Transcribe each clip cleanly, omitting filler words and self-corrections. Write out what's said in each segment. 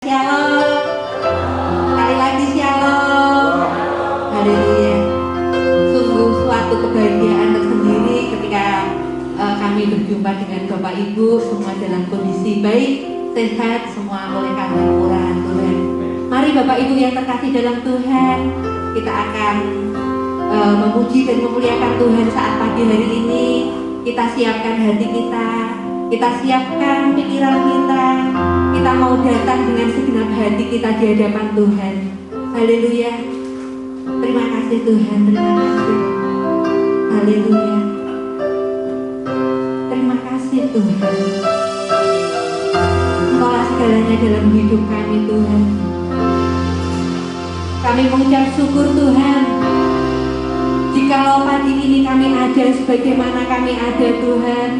Shalom, sekali lagi shalom. Haleluya. Sungguh suatu kebahagiaan tersendiri ketika kami berjumpa dengan Bapak Ibu semua dalam kondisi baik, sehat, semua oleh karena kemurahan Tuhan. Mari Bapak Ibu yang terkasih dalam Tuhan, kita akan memuji dan memuliakan Tuhan saat pagi hari ini. Kita siapkan hati kita siapkan pikiran kita mau datang dengan segenap hati kita di hadapan Tuhan. Haleluya. Terima kasih Tuhan, terima kasih. Haleluya. Terima kasih Tuhan. Engkaulah segalanya dalam hidup kami Tuhan. Kami mengucap syukur Tuhan. Jikalau pagi ini kami ada sebagaimana kami ada Tuhan,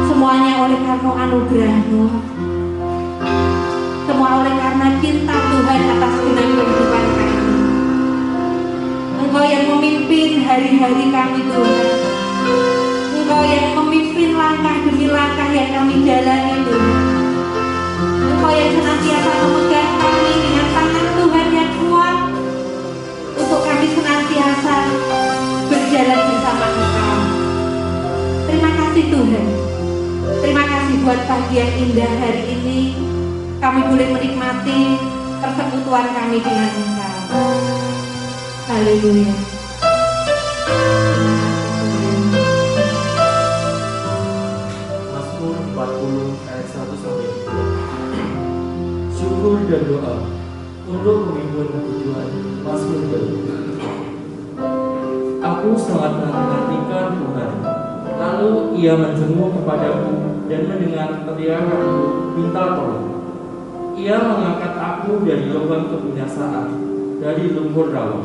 semuanya oleh karena anugerah-Mu, semua oleh karena cinta Tuhan atas genap kehidupan kami. Engkau yang memimpin hari-hari kami Tuhan. Engkau yang memimpin langkah demi langkah yang kami jalani Tuhan. Engkau yang senantiasa memegang kami dengan tangan Tuhan yang kuat untuk kami senantiasa berjalan bersama Engkau. Terima kasih Tuhan. Terima kasih buat pagi yang indah hari ini. Kami boleh menikmati persekutuan kami dengan Engkau. Haleluya. Mazmur 40 ayat 1 sampai 2. Syukur dan doa untuk menghibur tujuan Mazmur baru. Aku sangat menantikan Tuhan. Lalu ia menjenguk kepadaku dan mendengar teriakanku minta tolong. Ia mengangkat aku dari lubang kebinasaan, dari lumpur rawa.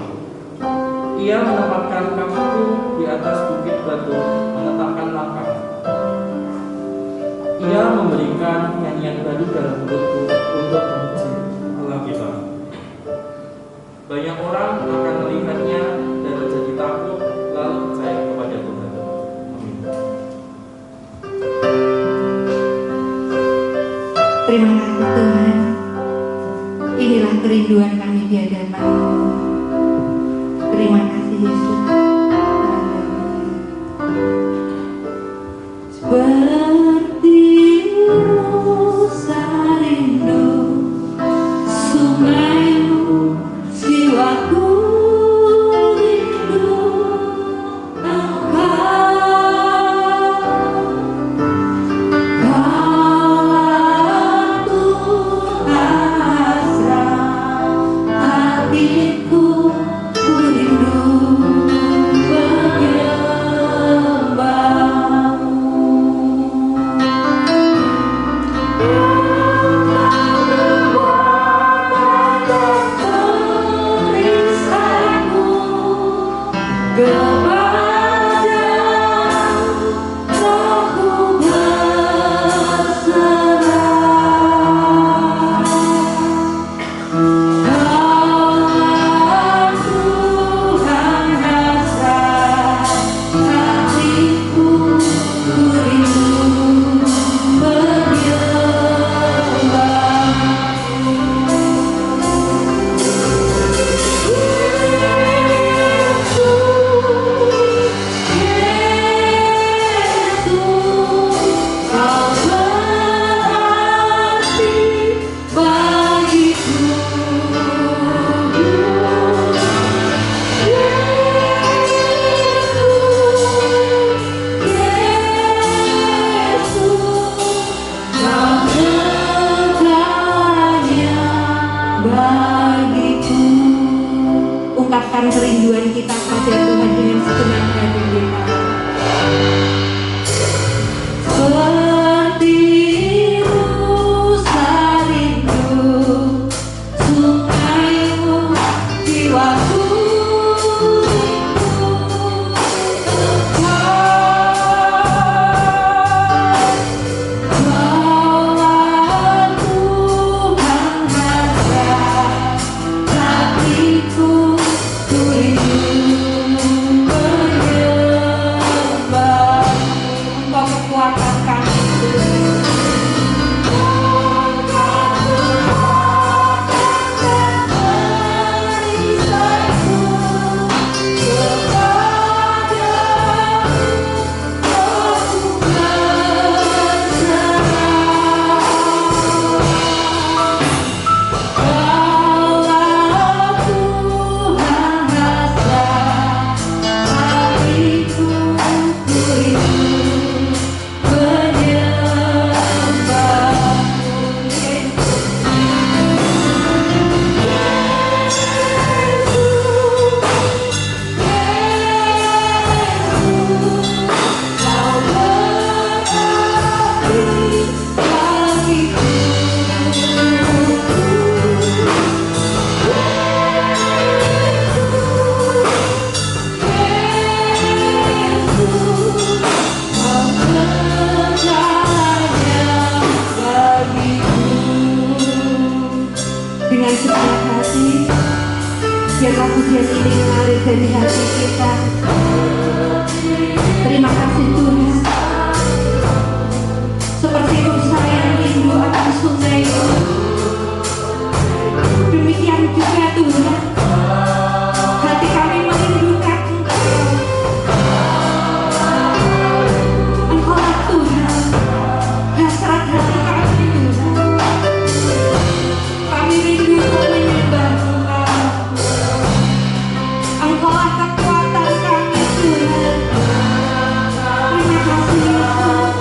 Ia menempatkan kakiku di atas bukit batu, menetapkan langkah. Ia memberikan nyanyian baru dalam mulutku untuk memuji Allah kita. Banyak orang akan melihatnya dan menjadi takut, lalu percaya kepada Tuhan. Amin. Terima kasih Tuhan. Inilah kerinduan kami di hadapan-Mu. Terima kasih Yesus. Seperti-Mu sarindu sungai-Mu, jiwaku rindu Engkau. Ungkapkan kerinduan kita pada Tuhan dengan segenap hati kita. Seperti-Mu sarindu sungai-Mu, jiwaku rindu Engkau. Tuhan hasrat hatiku rindu. setiap hati. Biarlah pujian ini mengalir dari hati kita. Terima kasih Tuhan. Seperti rusa yang rindu akan sungai, demikian juga Tuhan, hati kami merindukan Engkau. Engkaulah Tuhan, hasrat hati kami Tuhan. Kami rindu untuk menyembah Engkau. Engkaulah kekuatan kami Tuhan. Terima kasih Yesus.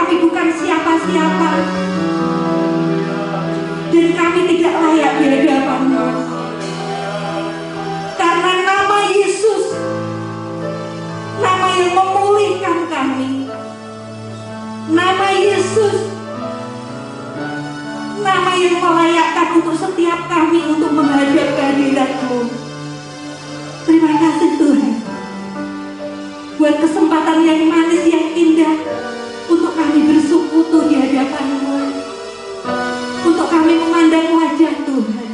kami bukan siapa-siapa dan kami tidak layak di hadapan-Mu. Karena nama Yesus, nama yang memulihkan kami, nama Yesus, nama yang melayakkan untuk setiap kami untuk menghadap kehadirat-Mu. Terima kasih Tuhan buat kesempatan yang manis, yang indah untuk kami bersekutu di hadapan-Mu, untuk kami memandang wajah Tuhan.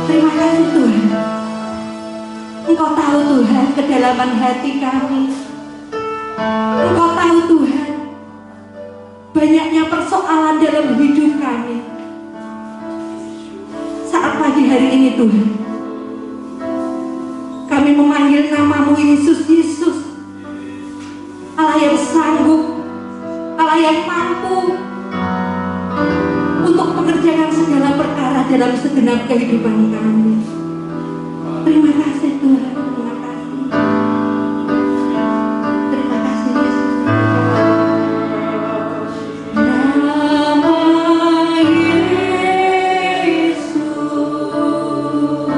Terima kasih Tuhan. Engkau tahu Tuhan kedalaman hati kami. Engkau tahu Tuhan banyaknya persoalan dalam hidup kami. Saat pagi hari ini Tuhan, kami memanggil nama-Mu Yesus, Yesus, Allah yang sanggup, Allah yang mampu untuk mengerjakan segala perkara dalam segenap kehidupan kami. Terima kasih Tuhan, terima kasih. Terima kasih Yesus. Nama Yesus memulihkan.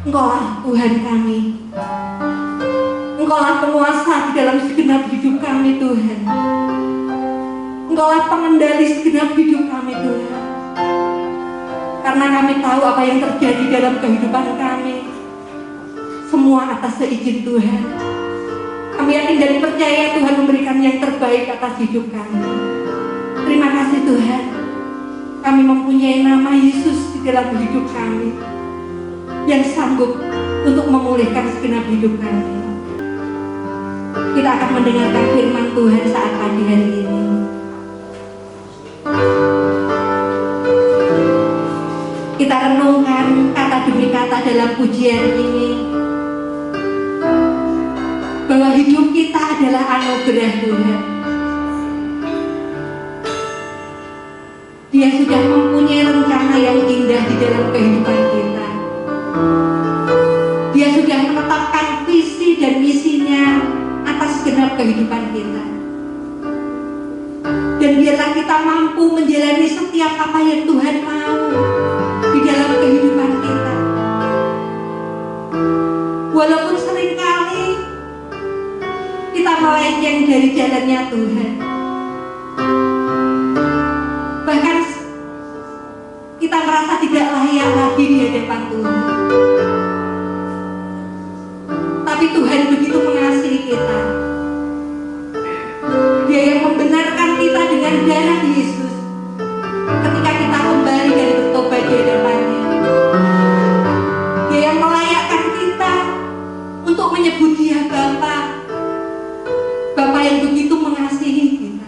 Engkaulah Tuhan kami. Engkaulah penguasa di dalam segenap hidup kami Tuhan. Engkaulah pengendali segenap hidup kami Tuhan. Karena kami tahu apa yang terjadi dalam kehidupan kami, semua atas seizin Tuhan. Kami yakin dan percaya Tuhan memberikan yang terbaik atas hidup kami. Terima kasih Tuhan. Kami mempunyai nama Yesus di dalam hidup kami, yang sanggup untuk memulihkan segenap hidup kami. Kita akan mendengarkan firman Tuhan saat pagi hari ini. Kita renungkan kata demi kata dalam pujian ini, bahwa hidup kita adalah anugerah Tuhan. Dia sudah mempunyai rencana yang indah di dalam kehidupan kita. Dia sudah menetapkan visi dan misinya atas segenap kehidupan kita. Dan biarlah kita mampu menjalani setiap apa yang Tuhan mau di dalam kehidupan kita. Walaupun seringkali kita melenceng dari jalannya Tuhan, bahkan kita merasa tidak layak lagi di hadapan Tuhan. Tapi Tuhan begitu mengasihi kita. Dia yang membenarkan kita dengan darah Yesus ketika kita kembali dan bertobat di hadapannya. Dia yang melayakkan kita untuk menyebut Dia Bapa, Bapa yang begitu mengasihi kita.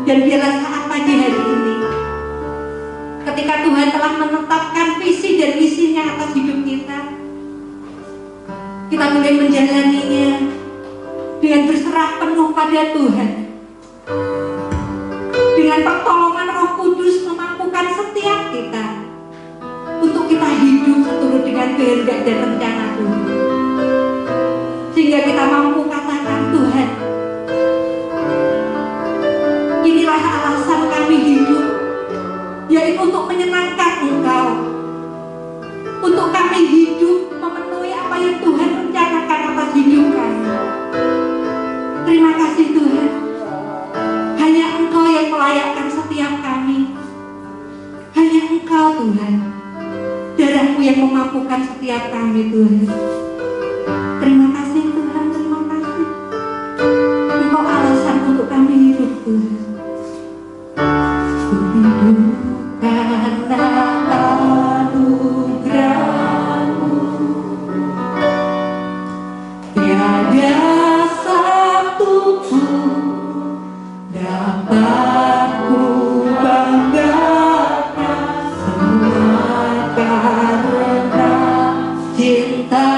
Dan biarlah saat pagi hari ini, ketika Tuhan telah menetapkan visi dan misinya atas hidup kita, kita boleh menjalaninya dengan berserah penuh pada Tuhan. Dengan pertolongan Roh Kudus memampukan setiap kita untuk kita hidup seturut dengan kehendak dan rencana Tuhan. Sehingga kita mampu katakan, Tuhan, inilah alasan kami hidup, yaitu untuk menyenangkan Engkau. Untuk kami hidup memenuhi apa yang Tuhan rencanakan atas hidup kami. Terima kasih Tuhan. Hanya Engkau yang melayakkan setiap kami. Hanya Engkau Tuhan. Darah-Mu yang memampukan setiap kami Tuhan. Terima kasih Tuhan, terima kasih. Engkau alasan untuk kami hidup Tuhan. Hidup karena anugerah-Mu. Tiada satu pun dapat ku banggakan, semua karena cinta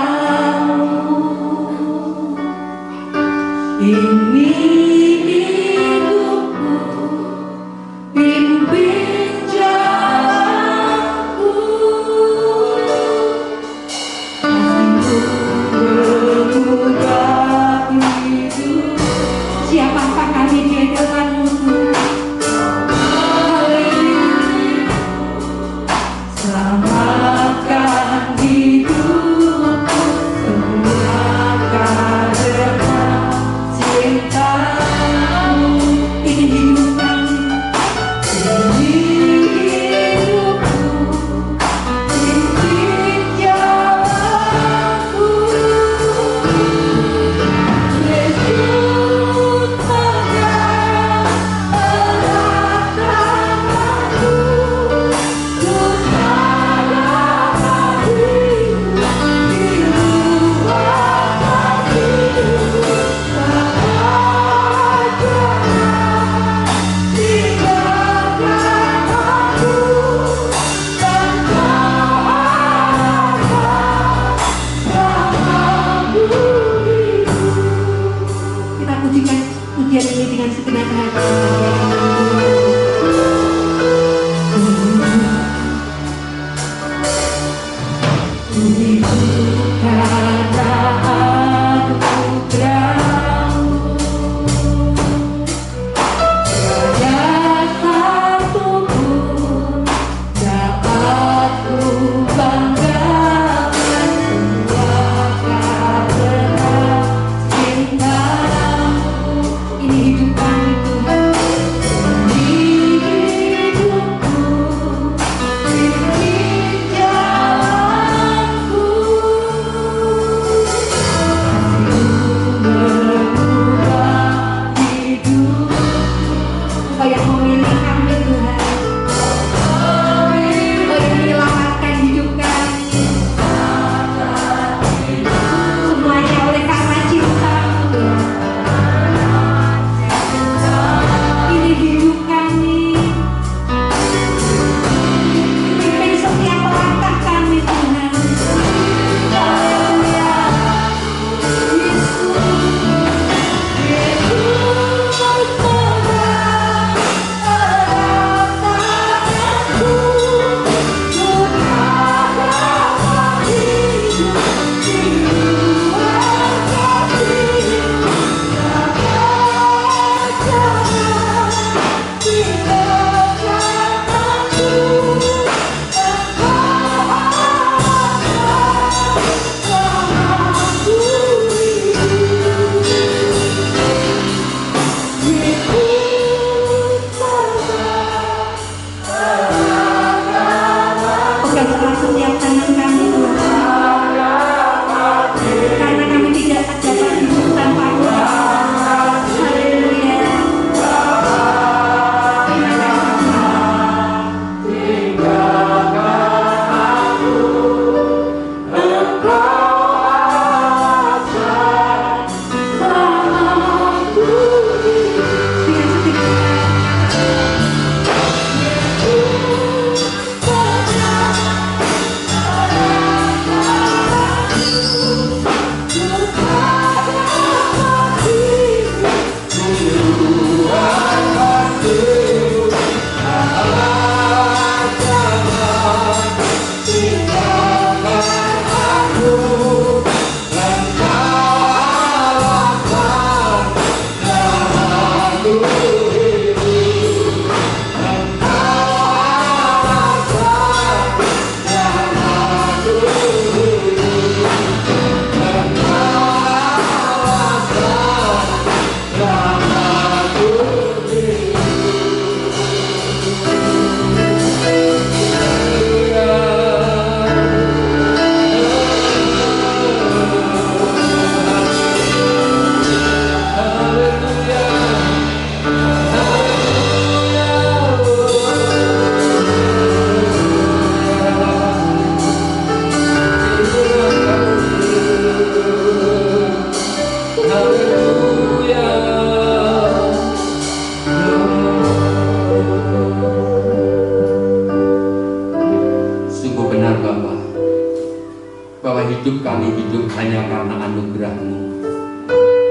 hidup kami hidup hanya karena anugerah-Mu,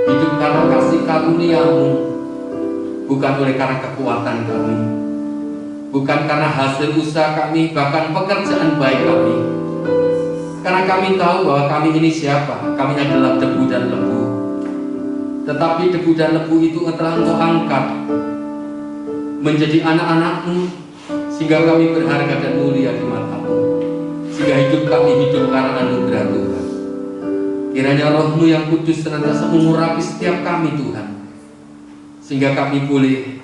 hidup karena kasih karunia-Mu, bukan oleh karena kekuatan kami, bukan karena hasil usaha kami, bahkan pekerjaan baik kami. Karena kami tahu bahwa kami ini siapa, kami adalah debu dan lebu. Tetapi debu dan lebu itu telah Engkau angkat menjadi anak-anak-Mu, sehingga kami berharga dan mulia di mata-Mu, sehingga hidup kami hidup karena anugerah Tuhan. Kiranya Roh-Mu yang kudus senantiasa mengurapi setiap kami Tuhan, sehingga kami boleh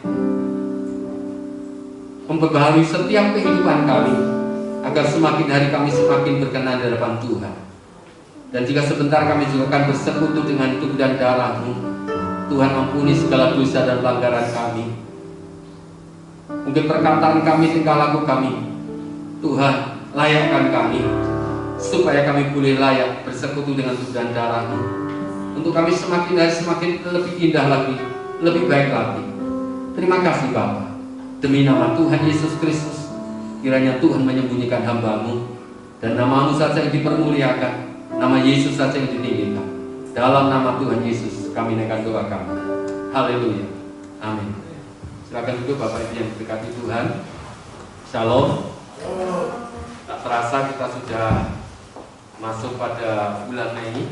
memperbaharui setiap kehidupan kami, agar semakin hari kami semakin berkenan di hadapan Tuhan. Dan jika sebentar kami juga akan bersekutu dengan tubuh dan darah-Mu, Tuhan ampuni segala dosa dan pelanggaran kami. Mungkin perkataan kami, tingkah laku kami, Tuhan layakkan kami, supaya kami boleh layak bersekutu dengan tubuh dan darah-Mu, untuk kami semakin hari semakin lebih indah lagi, lebih baik lagi. Terima kasih Bapa. Demi nama Tuhan Yesus Kristus, kiranya Tuhan menyembunyikan hamba-Mu, dan nama-Mu saja yang dipermuliakan, nama Yesus saja yang ditinggikan. Dalam nama Tuhan Yesus kami naikkan doa kami. Haleluya. Amin. Silakan duduk Bapak Ibu yang diberkati Tuhan. Shalom. Tak terasa kita sudah masuk pada bulan Mei.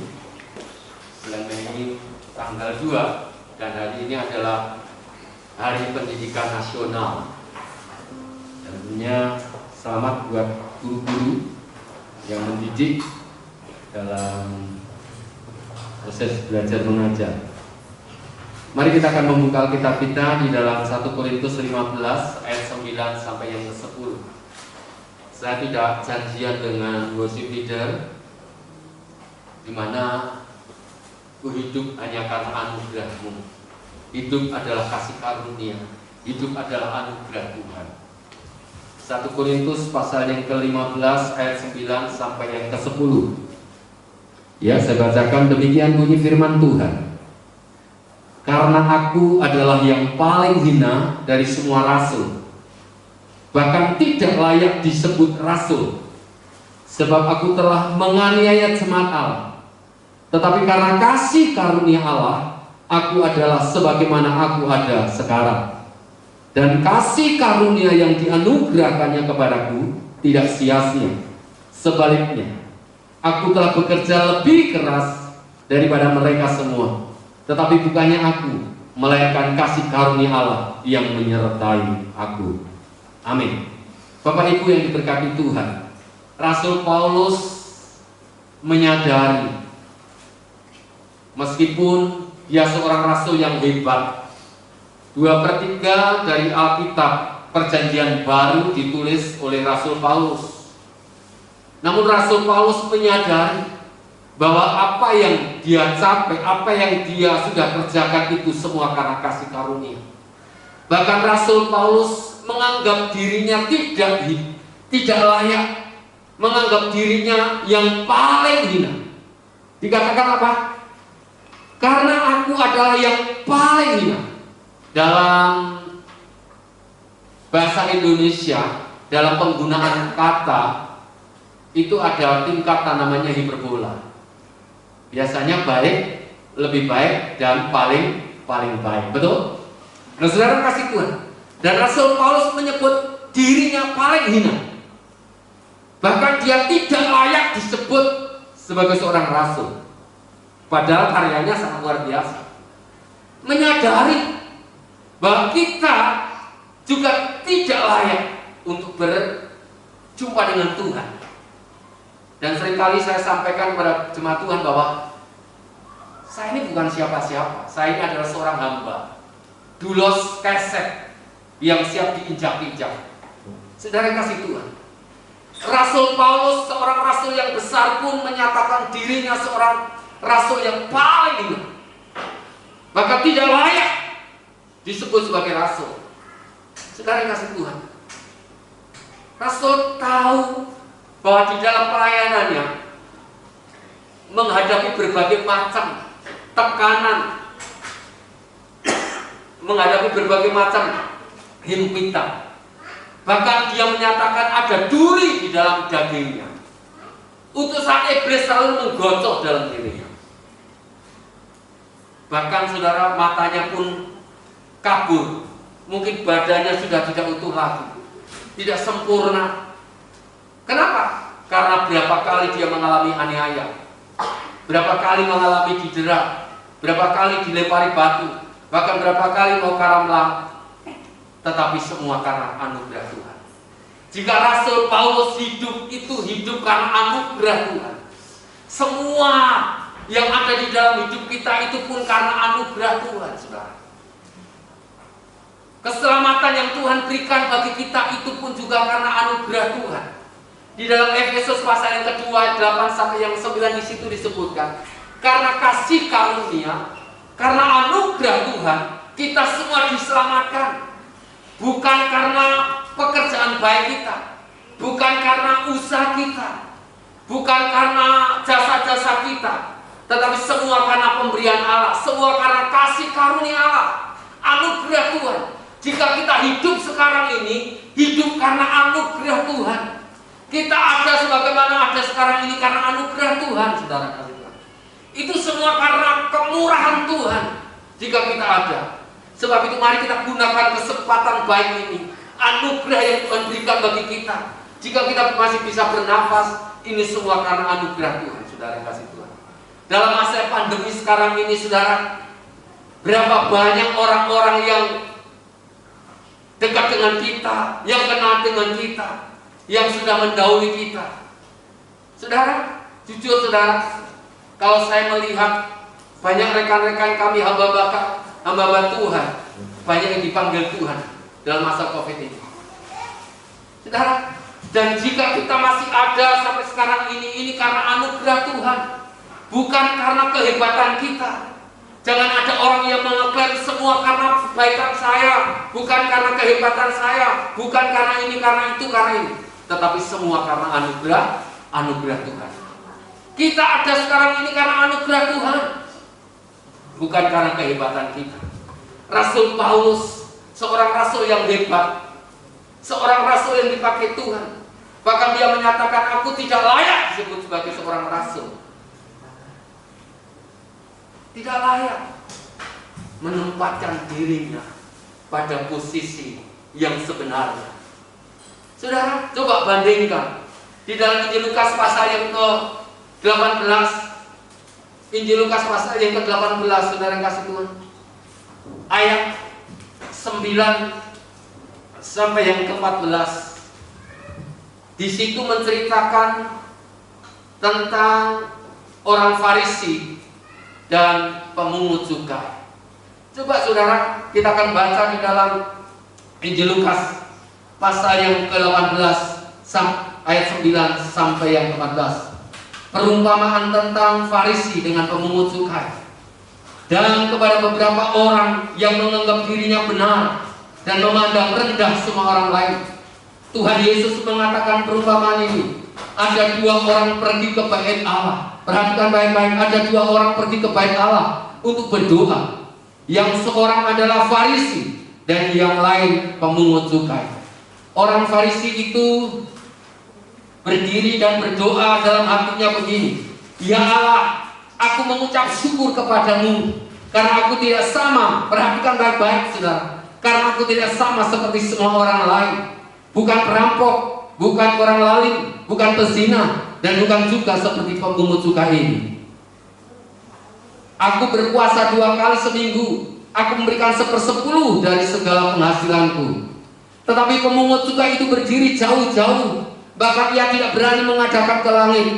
Bulan Mei tanggal 2, dan hari ini adalah Hari Pendidikan Nasional. Dan tentunya selamat buat guru-guru yang mendidik dalam proses belajar mengajar. Mari kita akan membuka Alkitab kita di dalam 1 Korintus 15 ayat 9 sampai yang ke-10. Saya tidak janjian dengan worship leader, di mana ku hidup hanya karena anugerah-Mu. Hidup adalah kasih karunia, hidup adalah anugerah Tuhan. 1 Korintus pasal yang ke-15 ayat 9 sampai yang ke-10. Ya, saya bacakan, demikian bunyi firman Tuhan. Karena aku adalah yang paling hina dari semua rasul, bahkan tidak layak disebut rasul, sebab aku telah menganiaya jemaat Allah. Tetapi karena kasih karunia Allah, aku adalah sebagaimana aku ada sekarang. Dan kasih karunia yang dianugerahkannya kepadaku tidak sia-sia. Sebaliknya, aku telah bekerja lebih keras daripada mereka semua. Tetapi bukannya aku, melainkan kasih karunia Allah yang menyertai aku. Amin. Bapak Ibu yang diberkati Tuhan, Rasul Paulus menyadari, meskipun dia seorang rasul yang hebat, 2/3 dari Alkitab Perjanjian Baru ditulis oleh Rasul Paulus. Namun Rasul Paulus menyadari bahwa apa yang dia capai, apa yang dia sudah kerjakan itu semua karena kasih karunia. Bahkan Rasul Paulus menganggap dirinya tidak layak, menganggap dirinya yang paling hina. Dikatakan apa? Karena aku adalah yang paling hina. Dalam bahasa Indonesia, dalam penggunaan kata itu ada tingkatan namanya hiperbola. Biasanya baik, lebih baik, dan paling baik. Betul? Nah, saudara kasih Tuhan. Dan Rasul Paulus menyebut dirinya paling hina. Bahkan dia tidak layak disebut sebagai seorang rasul. Padahal karyanya sangat luar biasa. Menyadari bahwa kita juga tidak layak untuk berjumpa dengan Tuhan. Dan seringkali saya sampaikan kepada jemaat Tuhan bahwa saya ini bukan siapa-siapa. Saya ini adalah seorang hamba, dulos keset yang siap diinjak-injak. Saudara kasih Tuhan, Rasul Paulus, seorang rasul yang besar pun menyatakan dirinya seorang rasul yang paling hina, bahkan tidak layak disebut sebagai rasul. Saudara kasih Tuhan, Rasul tahu bahwa di dalam pelayanannya menghadapi berbagai macam tekanan, menghadapi berbagai macam himpitan. Bahkan dia menyatakan ada duri di dalam dagingnya. Utusan iblis selalu menggocok dalam dirinya. Bahkan saudara, matanya pun kabur. Mungkin badannya sudah tidak utuh lagi, tidak sempurna. Kenapa? Karena berapa kali dia mengalami aniaya, berapa kali mengalami didera, berapa kali dilempari batu, bahkan berapa kali mau karamlah. Tetapi semua karena anugerah Tuhan. Jika Rasul Paulus hidup, itu hidup karena anugerah Tuhan. Semua yang ada di dalam hidup kita itu pun karena anugerah Tuhan, saudara. Keselamatan yang Tuhan berikan bagi kita itu pun juga karena anugerah Tuhan. Di dalam Efesus pasal yang kedua 8 sampai yang 9 di situ disebutkan, karena kasih karunia, karena anugerah Tuhan, kita semua diselamatkan. Bukan karena pekerjaan baik kita, bukan karena usaha kita, bukan karena jasa-jasa kita, tetapi semua karena pemberian Allah, semua karena kasih karunia Allah, anugerah Tuhan. Jika kita hidup sekarang ini, hidup karena anugerah Tuhan. Kita ada sebagaimana ada sekarang ini karena anugerah Tuhan, saudara kasih Tuhan. Itu semua karena kemurahan Tuhan. Jika kita ada, sebab itu mari kita gunakan kesempatan baik ini, anugerah yang Tuhan berikan bagi kita. Jika kita masih bisa bernafas, ini semua karena anugerah Tuhan, saudara kasih Tuhan. Dalam masa pandemi sekarang ini, saudara, berapa banyak orang-orang yang dekat dengan kita, yang kenal dengan kita, yang sudah mendahului kita. Saudara, jujur saudara, kalau saya melihat banyak rekan-rekan kami hamba Tuhan, banyak yang dipanggil Tuhan dalam masa COVID ini. Saudara, dan jika kita masih ada sampai sekarang ini karena anugerah Tuhan, bukan karena kehebatan kita. Jangan ada orang yang mengeklaim semua karena kebaikan saya, bukan karena kehebatan saya, bukan karena ini, karena itu, karena ini. Tetapi semua karena anugerah Tuhan. Kita ada sekarang ini karena anugerah Tuhan, bukan karena kehebatan kita. Rasul Paulus, seorang rasul yang hebat, seorang rasul yang dipakai Tuhan. Bahkan dia menyatakan, aku tidak layak disebut sebagai seorang rasul. Tidak layak menempatkan dirinya pada posisi yang sebenarnya. Saudara, coba bandingkan di dalam Injil Lukas pasal yang ke-18, Injil Lukas pasal yang ke-18, saudara kasih Tuhan, ayat 9 sampai yang ke-14. Di situ menceritakan tentang orang Farisi dan pemungut cukai. Coba saudara, kita akan baca di dalam Injil Lukas pasal yang ke-18 ayat 9 sampai yang ke-14. Perumpamaan tentang Farisi dengan pemungut cukai. Dan kepada beberapa orang yang menganggap dirinya benar dan memandang rendah semua orang lain, Tuhan Yesus mengatakan perumpamaan ini. Ada dua orang pergi ke bait Allah. Perhatikan baik-baik, ada dua orang pergi ke bait Allah untuk berdoa. Yang seorang adalah Farisi dan yang lain pemungut cukai. Orang Farisi itu berdiri dan berdoa dalam hatinya begini, ya Allah, aku mengucap syukur kepadamu karena aku tidak sama. Perhatikan baik-baik saudara, karena aku tidak sama seperti semua orang lain. Bukan perampok, bukan orang lalim, bukan pezina, dan bukan juga seperti pemungut cukai ini. Aku berpuasa 2 kali seminggu. Aku memberikan 1/10 dari segala penghasilanku. Tetapi pemungut cukai itu berdiri jauh-jauh, bahkan ia tidak berani menghadapkan ke langit,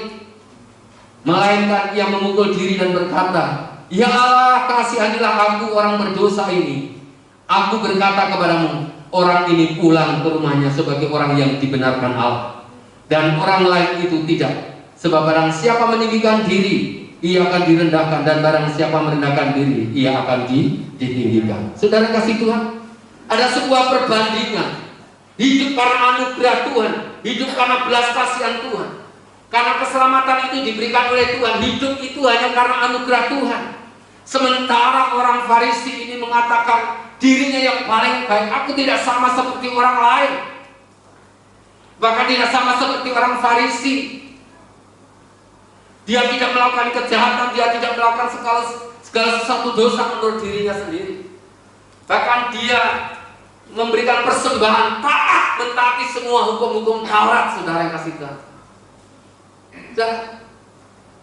melainkan ia memukul diri dan berkata, ya Allah, kasihanilah aku orang berdosa ini. Aku berkata kepadamu, orang ini pulang ke rumahnya sebagai orang yang dibenarkan Allah, dan orang lain itu tidak. Sebab barang siapa meninggikan diri, ia akan direndahkan, dan barang siapa merendahkan diri, ia akan ditinggikan. Saudara kasih Tuhan, ada sebuah perbandingan. Hidup karena anugerah Tuhan, hidup karena belas kasihan Tuhan, karena keselamatan itu diberikan oleh Tuhan. Hidup itu hanya karena anugerah Tuhan. Sementara orang Farisi ini mengatakan dirinya yang paling baik. Aku tidak sama seperti orang lain, bahkan tidak sama seperti orang Farisi. Dia tidak melakukan kejahatan, dia tidak melakukan segala sesuatu dosa menurut dirinya sendiri. Bahkan dia memberikan persembahan taat mentaati semua hukum-hukum Taurat, saudara yang kasih Tuhan. Dan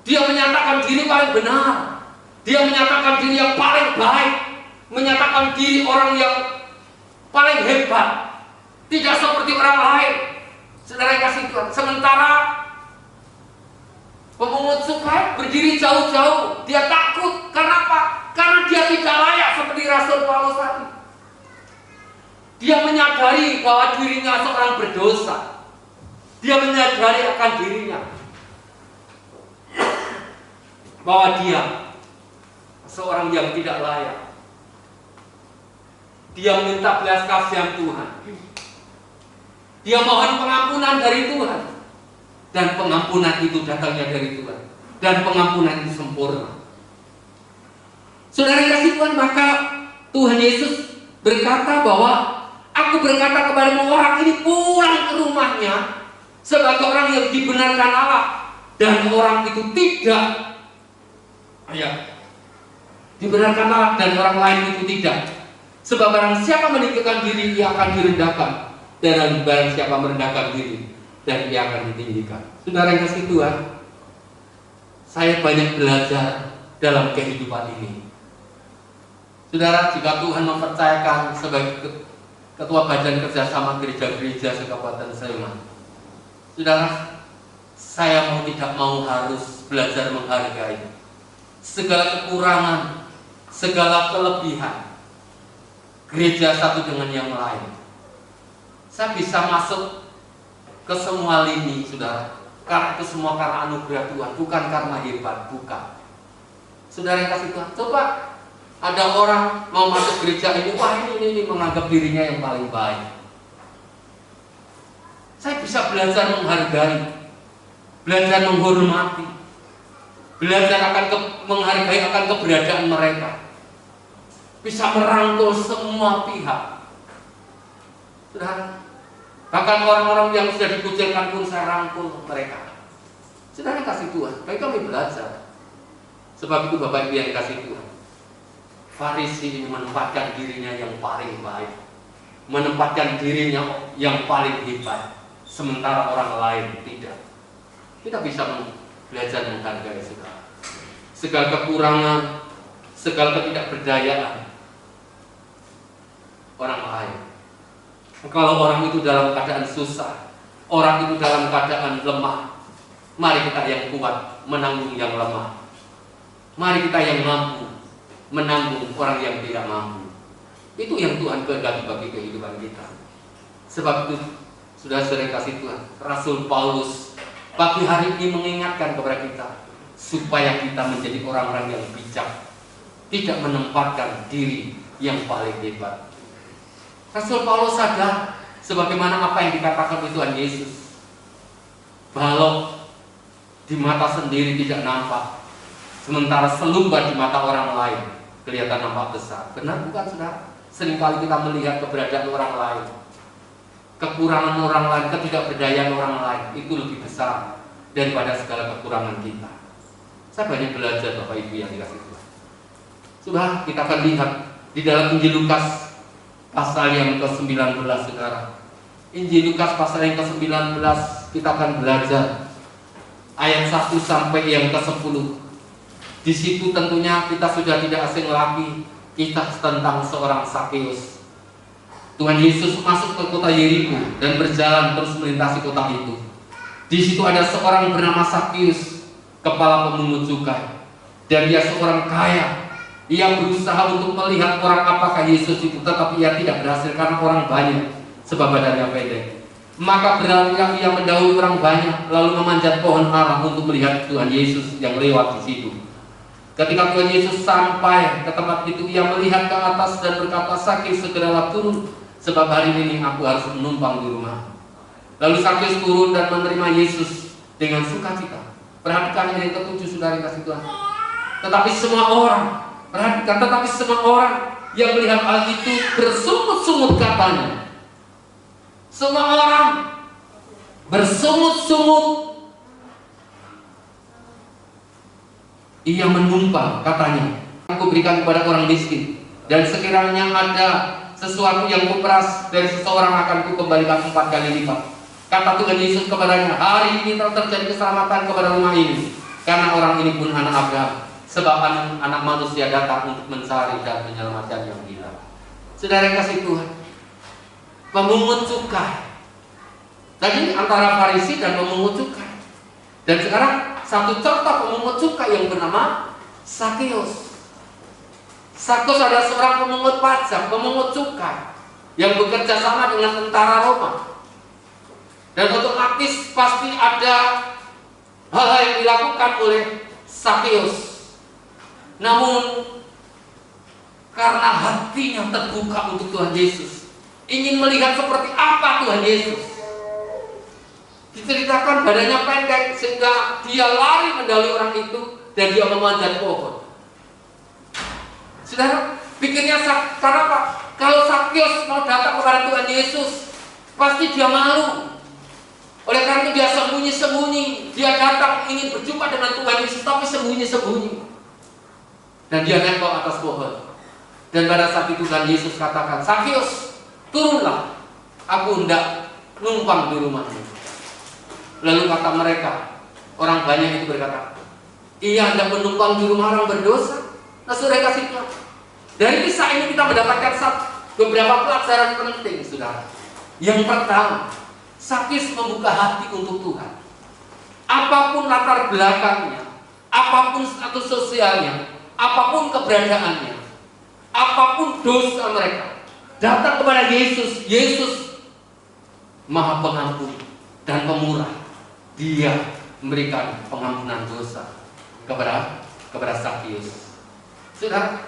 dia menyatakan diri paling benar, dia menyatakan diri yang paling baik, menyatakan diri orang yang paling hebat, tidak seperti orang lain, saudara yang kasih Tuhan. Sementara pemungut cukai berdiri jauh-jauh, dia takut. Karena apa? Karena dia tidak layak seperti Rasul Paulus tadi. Dia menyadari bahwa dirinya seorang berdosa. Dia menyadari akan dirinya bahwa dia seorang yang tidak layak. Dia meminta belas kasihan Tuhan. Dia mohon pengampunan dari Tuhan. Dan pengampunan itu datangnya dari Tuhan. Dan pengampunan itu sempurna. Saudara yang kasih Tuhan, maka Tuhan Yesus berkata bahwa aku berkata kepadamu, orang ini pulang ke rumahnya sebagai orang yang dibenarkan Allah. Dan orang itu tidak dibenarkan Allah, dan orang lain itu tidak. Sebab barang siapa meninggikan diri, ia akan direndahkan. Dan barang siapa merendahkan diri, dan ia akan ditinggikan. Saudara yang kasih Tuhan, saya banyak belajar dalam kehidupan ini. Saudara, jika Tuhan mempercayakan sebagai Ketua Badan Kerjasama Gereja-Gereja Sekabupaten Sleman, saudara, saya mau tidak mau harus belajar menghargai segala kekurangan, segala kelebihan gereja satu dengan yang lain. Saya bisa masuk ke semua lini, saudara, karena itu semua karena anugerah Tuhan, bukan karena hebat, bukan. Saudara yang kasih Tuhan, coba ada orang mau masuk gereja ini, wah ini menganggap dirinya yang paling baik. Saya bisa belajar menghargai, belajar menghormati, belajar menghargai akan keberadaan mereka, bisa merangkul semua pihak. Saudara, bahkan orang-orang yang sudah dikucilkan pun saya rangkul mereka. Saudara kasih Tuhan, baik kami belajar. Sebab itu Bapak Ibu yang kasih Tuhan, Farisi ini menempatkan dirinya yang paling baik, menempatkan dirinya yang paling hebat, sementara orang lain tidak. Kita bisa belajar menghargai segala kekurangan, segala ketidakberdayaan orang lain. Kalau orang itu dalam keadaan susah, orang itu dalam keadaan lemah, mari kita yang kuat menanggung yang lemah. Mari kita yang mampu menanggung orang yang tidak mampu. Itu yang Tuhan kehendaki bagi kehidupan kita. Sebab itu, saudara-saudara kasih Tuhan, Rasul Paulus pagi hari ini mengingatkan kepada kita supaya kita menjadi orang-orang yang bijak, tidak menempatkan diri yang paling hebat. Rasul Paulus sadar sebagaimana apa yang dikatakan oleh Tuhan Yesus, balok di mata sendiri tidak nampak, sementara selumbar di mata orang lain kelihatan nampak besar. Benar bukan, saudara? Seringkali kita melihat keberadaan orang lain, kekurangan orang lain, ketidakberdayaan orang lain itu lebih besar daripada segala kekurangan kita. Saya banyak belajar Bapak Ibu yang dikasih Tuhan. Saudara, kita akan lihat di dalam Injil Lukas pasal yang ke-19, saudara. Injil Lukas pasal yang ke-19, kita akan belajar ayat 1 sampai yang ke-10. Di situ tentunya kita sudah tidak asing lagi kisah tentang seorang Sakeus. Tuhan Yesus masuk ke kota Yeriko dan berjalan terus melintasi kota itu. Di situ ada seorang bernama Sakeus, kepala pemungut cukai, dan dia seorang kaya. Ia berusaha untuk melihat orang apakah Yesus itu, tetapi ia tidak berhasil karena orang banyak, sebab badannya pendek. Maka berlarilah ia mendahului orang banyak, lalu memanjat pohon ara untuk melihat Tuhan Yesus yang lewat di situ. Ketika Tuhan Yesus sampai ke tempat itu, ia melihat ke atas dan berkata, Sakeus, segeralah turun, sebab hari ini aku harus menumpang di rumah. Lalu Sakeus turun dan menerima Yesus dengan sukacita. Perhatikan yang ke-7, saudara yang kasih Tuhan. Tetapi semua orang, perhatikan, tetapi semua orang yang melihat hal itu bersungut-sungut katanya. Semua orang bersungut-sungut Ia menumpang, katanya, aku berikan kepada orang miskin, dan sekiranya ada sesuatu yang kuperas dari seseorang akan kukembalikan 4 kali lipat. Kata Tuhan Yesus kepadanya, hari ini telah terjadi keselamatan kepada rumah ini, karena orang ini pun anak Abraham. Sebab anak manusia datang untuk mencari dan menyelamatkan yang hilang. Saudara yang kasih Tuhan, pemungut cukai. Tadi antara Farisi dan pemungut cukai. Dan sekarang satu contoh pemungut cukai yang bernama Sakeus. Sakeus adalah seorang pemungut pajak, pemungut cukai yang bekerja sama dengan tentara Roma. Dan otomatis pasti ada hal yang dilakukan oleh Sakeus. Namun karena hatinya terbuka untuk Tuhan Yesus, ingin melihat seperti apa Tuhan Yesus, diceritakan badannya pendek sehingga dia lari mendahului orang itu dan dia memanjat pohon. Saudara, pikirnya karena apa? Kalau Sakeus mau datang kepada Tuhan Yesus, pasti dia malu. Oleh karena itu dia sembunyi-sembunyi. Dia datang ingin berjumpa dengan Tuhan Yesus, tapi sembunyi-sembunyi. Dan dia naik ke atas pohon. Dan pada saat itu Tuhan Yesus katakan, Sakeus, turunlah, aku hendak numpang di rumahmu. Lalu kata mereka, orang banyak itu berkata, ia hendak menumpang di rumah orang berdosa. Nah, saudara kasih Tuhan, dari kisah ini kita mendapatkan beberapa pelajaran penting, saudara. Yang pertama, Sakeus membuka hati untuk Tuhan. Apapun latar belakangnya, apapun status sosialnya, apapun keberadaannya, apapun dosa mereka, datang kepada Yesus. Yesus Maha Pengampun dan Pemurah. Dia memberikan pengampunan dosa kepada Sakeus. Saudara,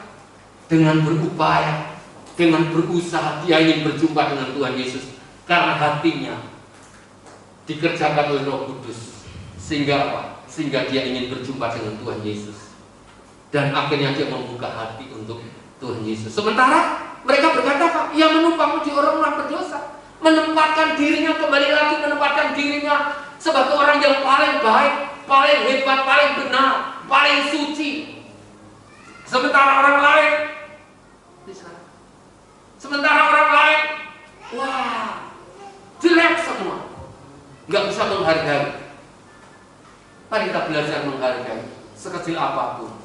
dengan berupaya, dengan berusaha, dia ingin berjumpa dengan Tuhan Yesus karena hatinya dikerjakan oleh Roh Kudus. Sehingga apa? Sehingga dia ingin berjumpa dengan Tuhan Yesus. Dan akhirnya dia membuka hati untuk Tuhan Yesus. Sementara mereka berkata, ia menumpang di orang-orang berdosa, menempatkan dirinya kembali lagi, menempatkan dirinya sebagai orang yang paling baik, paling hebat, paling benar, paling suci. Sementara orang lain, wah, jelek semua, nggak bisa menghargai. Mari kita belajar menghargai sekecil apapun.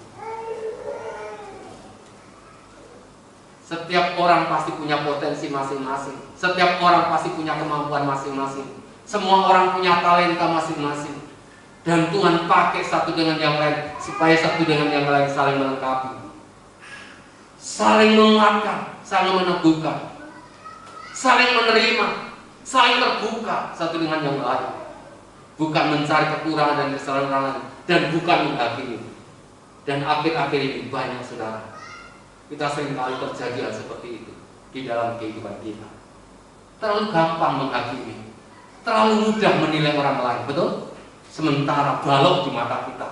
Setiap orang pasti punya potensi masing-masing. Setiap orang pasti punya kemampuan masing-masing. Semua orang punya talenta masing-masing. Dan Tuhan pakai satu dengan yang lain supaya satu dengan yang lain saling melengkapi, saling menguatkan, saling meneguhkan, saling menerima, saling terbuka satu dengan yang lain. Bukan mencari kekurangan dan kesalahan orang lain, dan bukan menghakimi. Dan akhir-akhir ini banyak saudara, kita sering kali terjadi hal seperti itu di dalam kehidupan kita. Terlalu gampang menghakimi, terlalu mudah menilai orang lain, betul? Sementara balok di mata kita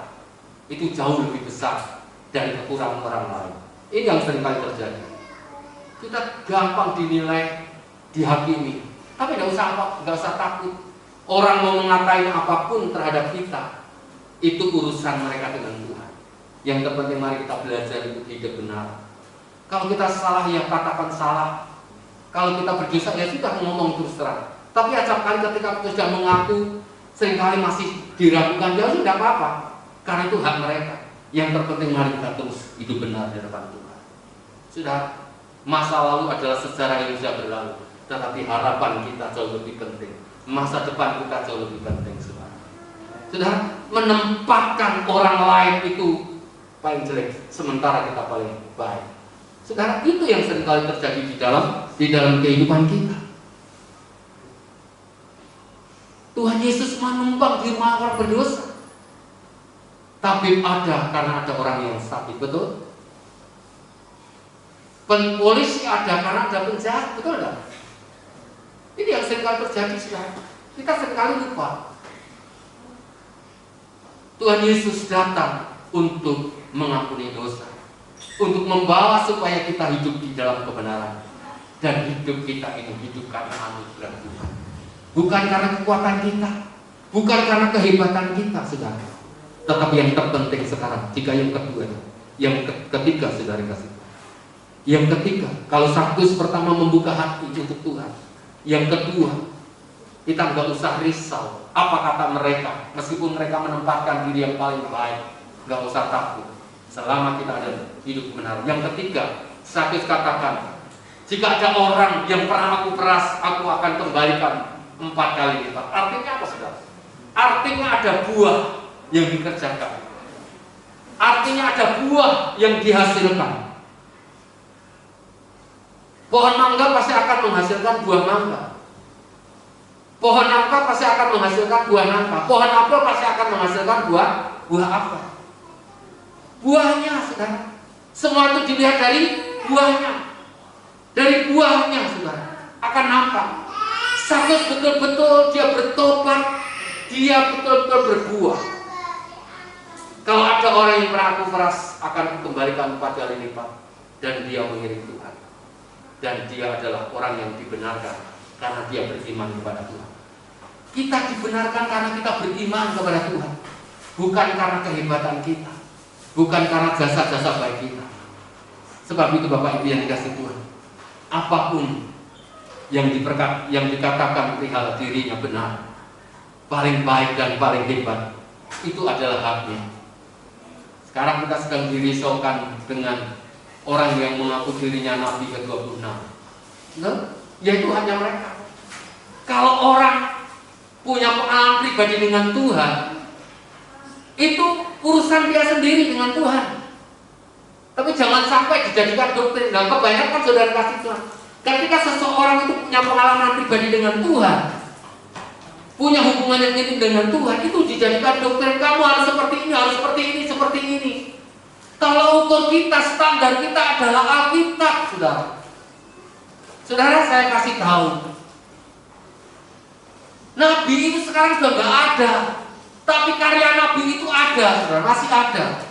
itu jauh lebih besar dari kekurangan orang lain. Ini yang sering kali terjadi. Kita gampang dinilai, dihakimi, tapi nggak usah takut. Orang mau mengatain apapun terhadap kita, itu urusan mereka dengan Tuhan. Yang terpenting mari kita belajar untuk hidup benar. Kalau kita salah, ya katakan salah. Kalau kita berdosa, ya sudah ngomong terus terang. Tapi acap kali ketika kita sudah mengaku, seringkali masih diragukan, ya sudah apa-apa. Karena itu hak mereka. Yang terpenting mari kita terus hidup benar di depan Tuhan. Sudah, masa lalu adalah sejarah yang sudah berlalu, tetapi harapan kita jauh lebih penting. Masa depan kita jauh lebih penting, saudara. Sudah, menempatkan orang lain itu paling jelek, sementara kita paling baik. Saudara, itu yang seringkali terjadi di dalam kehidupan kita. Tuhan Yesus menumpang di rumah orang berdosa. Tabib ada karena ada orang yang sakit, betul? Polisi ada karena ada penjahat, betul enggak? Ini yang seringkali terjadi sekarang. Kita seringkali lupa. Tuhan Yesus datang untuk mengampuni dosa, untuk membawa supaya kita hidup di dalam kebenaran. Dan hidup kita ini hidup karena anugerah Tuhan. Bukan karena kekuatan kita, bukan karena kehebatan kita, saudara. Tetapi yang terpenting sekarang, jika yang kedua, ketiga, saudara kasih. Yang ketiga, kalau Sakyus pertama membuka hati untuk Tuhan. Yang kedua, kita nggak usah risau apa kata mereka, meskipun mereka menempatkan diri yang paling baik, nggak usah takut selama kita ada hidup benar. Yang ketiga, Sakyus katakan, jika ada orang yang pernah aku peras, aku akan kembalikan 4 kali lipat. Artinya apa, saudara? Artinya ada buah yang dikerjakan. Artinya ada buah yang dihasilkan. Pohon mangga pasti akan menghasilkan buah mangga. Pohon nangka pasti akan menghasilkan buah nangka. Pohon apel pasti akan menghasilkan buah apel. Buahnya, saudara. Semua itu dilihat dari buahnya. Dari buahnya, saudara, akan nampak. Sakyus betul-betul dia bertobat, dia betul-betul berbuah. Kalau ada orang yang pernah aku peras, akan kembalikan 4 kali lipat. Dan dia mengiring Tuhan. Dan dia adalah orang yang dibenarkan karena dia beriman kepada Tuhan. Kita dibenarkan karena kita beriman kepada Tuhan, bukan karena kehebatan kita, bukan karena jasa-jasa baik kita. Sebab itu Bapak Ibu yang dikasih Tuhan, apapun yang dikatakan perihal dirinya benar, paling baik dan paling hebat, itu adalah haknya. Sekarang kita sedang dirisaukan dengan orang yang mengaku dirinya Nabi ke-26. Yaitu hanya mereka. Kalau orang punya pengalaman pribadi dengan Tuhan, itu urusan dia sendiri dengan Tuhan. Tapi jangan sampai dijadikan doktrin. Nah, kebanyakan saudara kasih Tuhan, ketika seseorang itu punya pengalaman pribadi dengan Tuhan, punya hubungan yang intim dengan Tuhan, itu dijadikan doktrin. Kamu harus seperti ini, harus seperti ini, seperti ini. Kalau ukur kita, standar kita adalah Alkitab, saudara. Saudara, saya kasih tahu, Nabi itu sekarang sudah nggak ada, tapi karya Nabi itu ada, saudara, masih ada.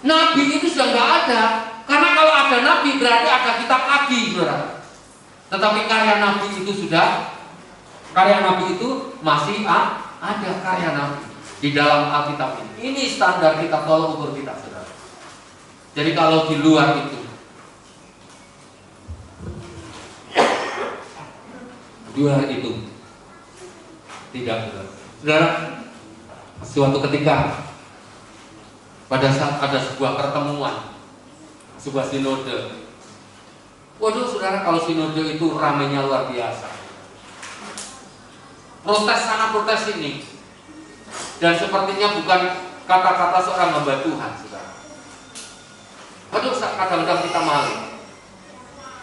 Nabi itu sudah nggak ada, karena kalau ada Nabi berarti ada kitab lagi, saudara. Tetapi karya Nabi itu masih ada karya Nabi di dalam Alkitab ini. Ini standar kita, tolong ukur kita, saudara. Jadi kalau di luar itu, tidak, saudara. Suatu ketika, pada saat ada sebuah pertemuan, sebuah sinode. Waduh, saudara, kalau sinode itu ramainya luar biasa. Protes sana protes ini, dan sepertinya bukan kata-kata seorang hamba Tuhan, saudara. Waduh, kadang-kadang kita malu.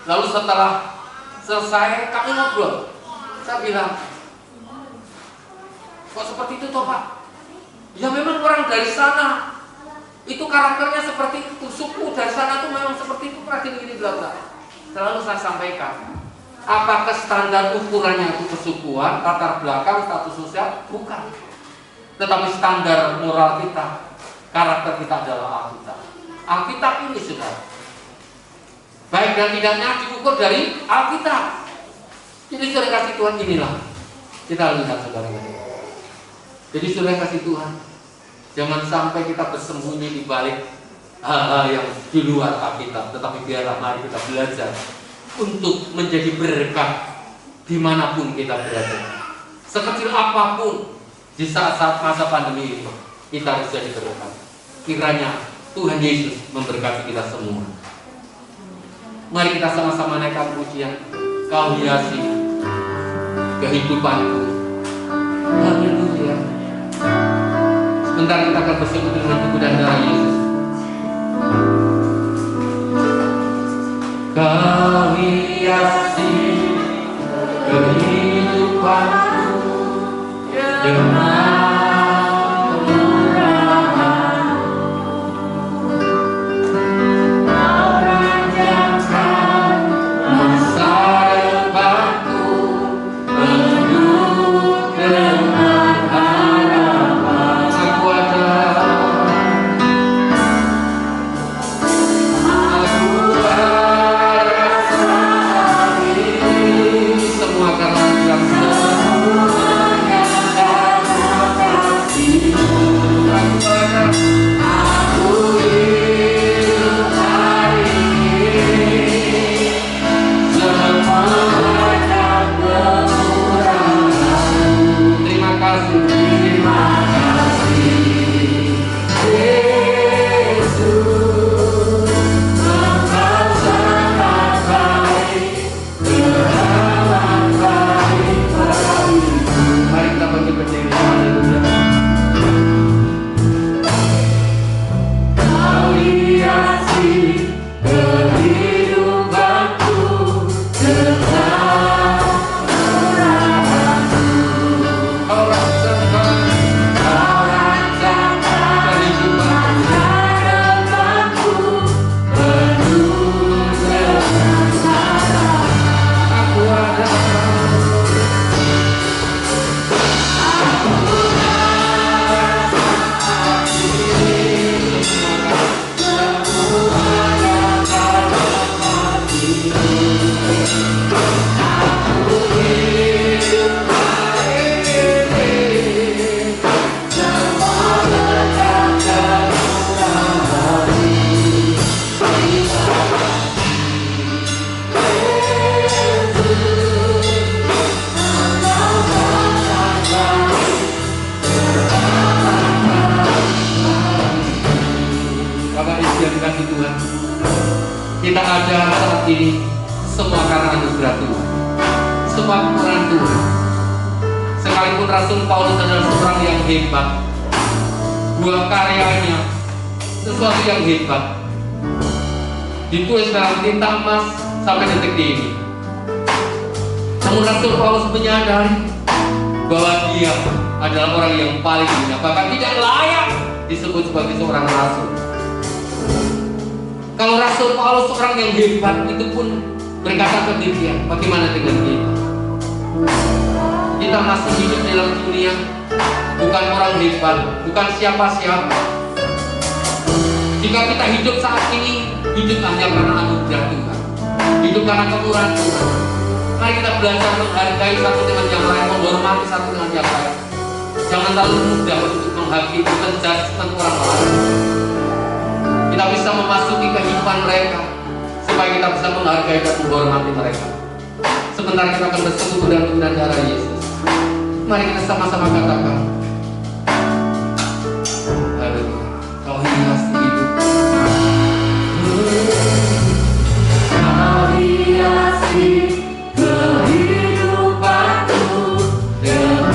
Lalu setelah selesai kami ngobrol, saya bilang, kok seperti itu toh Pak? Ya memang orang dari sana itu karakternya seperti itu, suku dari sana itu memang seperti itu, pernah gini bla. Selalu saya sampaikan, apakah standar ukurannya itu kesukuan, latar belakang, status sosial? Bukan. Tetapi standar moral kita, karakter kita adalah Alkitab. Alkitab ini, saudara, baik dan tidaknya diukur dari Alkitab. Jadi saudara kasih Tuhan, inilah kita lihat, saudara. Jadi saudara kasih Tuhan, jangan sampai kita bersembunyi di balik hal-hal yang di luar Alkitab, tetapi biarlah mari kita belajar untuk menjadi berkat dimanapun kita berada. Sekecil apapun di saat-saat masa pandemi ini, kita harus jadi berkat. Kiranya Tuhan Yesus memberkati kita semua. Mari kita sama-sama naikkan pujian, Kau hiasi kehidupanku. Haleluya. Sebentar kita akan bersekutu dengan tubuh dan darah Yesus. Kau hiasi kehidupanku dengan semua karena Kita ada saat ini semua karena anugerah Tuhan, semua kemurahan Tuhan. Sekalipun Rasul Paulus adalah seorang yang hebat, buah karyanya sesuatu yang hebat, ditulis dalam tinta emas sampai detik ini. Namun Rasul Paulus menyadari bahwa dia adalah orang yang paling hina, bahkan tidak layak disebut sebagai seorang rasul. Kalau Rasul Paulus seorang yang hebat itu pun berkata demikian, bagaimana dengan kita? Kita masih hidup dalam dunia, bukan orang hebat, bukan siapa-siapa. Jika kita hidup saat ini, hidup hanya karena anugerah Tuhan, hidup karena kemurahan Tuhan. Mari kita belajar menghargai satu dengan yang lain, menghormati satu dengan yang lain. Jangan terlalu mudah untuk menghakimi, menjudgment orang lain. Kita bisa memasuki kehidupan mereka supaya kita bisa menghargai dan menghormati mereka. Sebentar kita akan bersekutu dengan darah Yesus. Mari kita sama-sama katakan, haleluya, kau hias hidup, kau hiasi kehidupanku dengan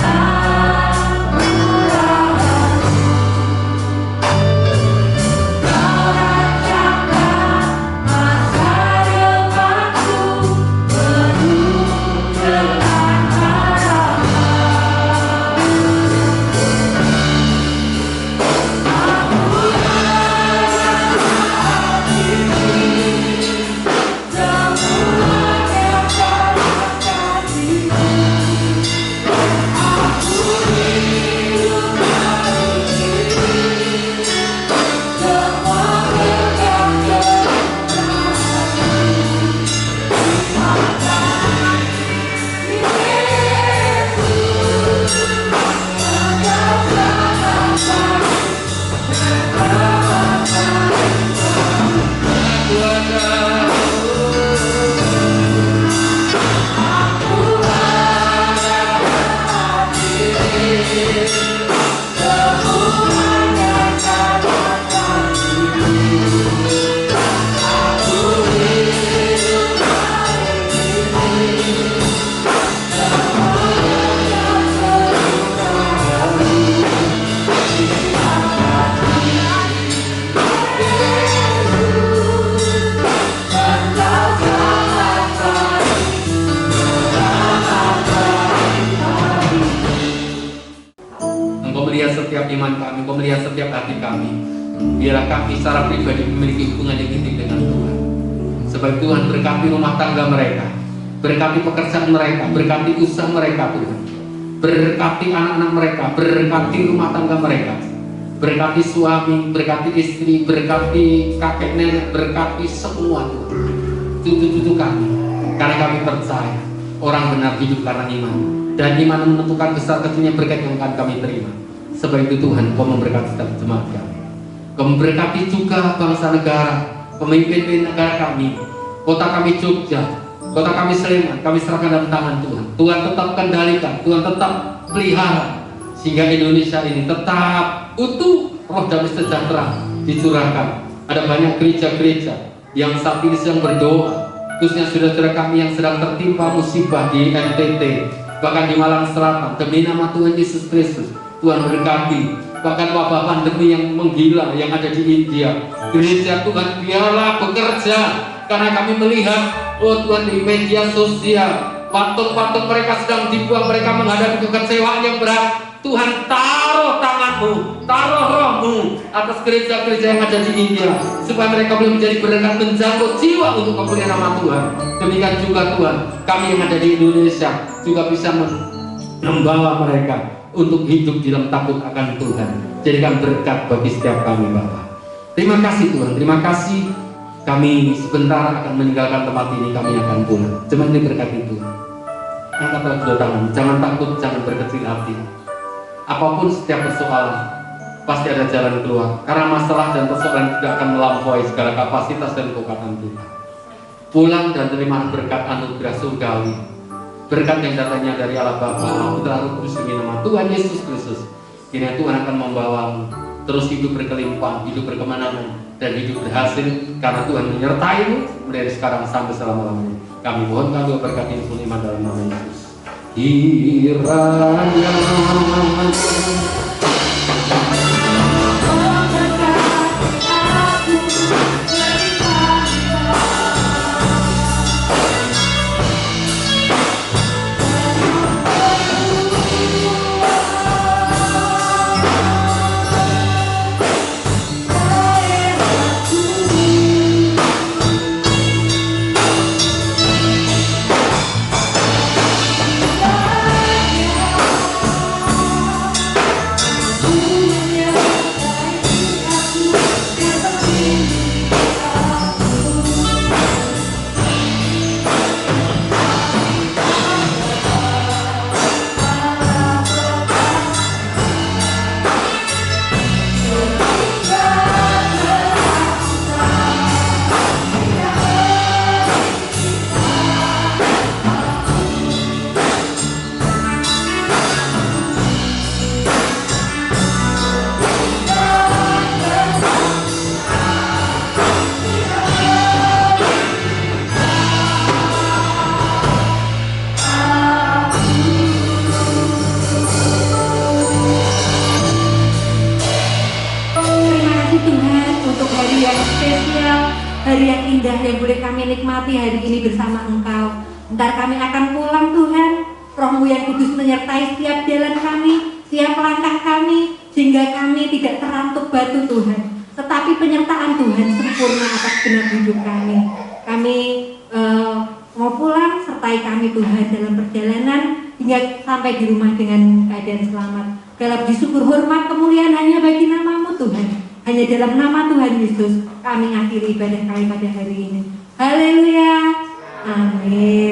iman kami, pemeliharaan setiap hati kami. Biarlah kami secara pribadi memiliki hubungan yang intim dengan Tuhan. Sebab Tuhan berkati rumah tangga mereka, berkati pekerjaan mereka, berkati usaha mereka Tuhan, berkati anak-anak mereka, berkati rumah tangga mereka, berkati suami, berkati istri, berkati kakek nenek, berkati semua Tuhan, cucu-cucu kami. Karena kami percaya orang benar hidup karena iman, dan iman menentukan besar kecilnya berkat yang akan kami terima. Sebab itu Tuhan, Kau memberkati setiap jemaat kami. Kau memberkati juga bangsa negara, pemimpin negara kami, kota kami Jogja, kota kami Sleman, kami serahkan dalam tangan Tuhan. Tuhan tetap kendalikan, Tuhan tetap pelihara, sehingga Indonesia ini tetap utuh, roh damai sejahtera dicurahkan. Ada banyak gereja-gereja yang saat ini sedang berdoa, khususnya saudara-saudara kami yang sedang tertimpa musibah di NTT, bahkan di Malang Selatan. Demi nama Tuhan Yesus Kristus, Tuhan berkati. Bahkan wabah pandemi yang menggila yang ada di India, gereja Tuhan biarlah bekerja, karena kami melihat, oh Tuhan, di media sosial patung-patung mereka sedang dibuang, mereka menghadapi kekecewaan yang berat. Tuhan, taruh tanganmu, taruh rohmu atas gereja-gereja yang ada di India, supaya mereka boleh menjadi berkat menjangkau jiwa untuk kemuliaan nama Tuhan. Demikian juga Tuhan, kami yang ada di Indonesia juga bisa membawa mereka untuk hidup di dalam takut akan Tuhan. Jadikan berkat bagi setiap kami, Bapak. Terima kasih Tuhan, terima kasih. Kami sebentar akan meninggalkan tempat ini, kami akan pulang. Cuma ini berkati Tuhan. Angkatlah kedua tangan, jangan takut, jangan berkecil hati. Apapun setiap persoalan, pasti ada jalan keluar. Karena masalah dan persoalan tidak akan melampaui segala kapasitas dan kekuatan Tuhan. Pulang dan terima berkat anugerah surgawi, berkat yang datangnya dari Allah Bapa, Allah Putra, Roh Kudus, demi nama Tuhan Yesus Kristus. Kini Tuhan akan membawamu terus hidup berkelimpahan, hidup berkemenangan, dan hidup berhasil, karena Tuhan menyertaimu dari sekarang sampai selama-lamanya. Kami mohon doa berkat ini pun iman dalam nama Yesus. Kiranya hari yang indah yang boleh kami nikmati hari ini bersama Engkau. Ntar kami akan pulang Tuhan, Roh-Mu yang kudus menyertai setiap jalan kami, setiap langkah kami, sehingga kami tidak terantuk batu Tuhan, tetapi penyertaan Tuhan sempurna atas genap hidup kami. Kami mau pulang, sertai kami Tuhan dalam perjalanan hingga sampai di rumah dengan keadaan selamat. Dalam disyukur hormat kemuliaan hanya bagi nama-Mu Tuhan. Hanya dalam nama Tuhan Yesus kami akhiri ibadah kami pada hari ini. Haleluya. Amin.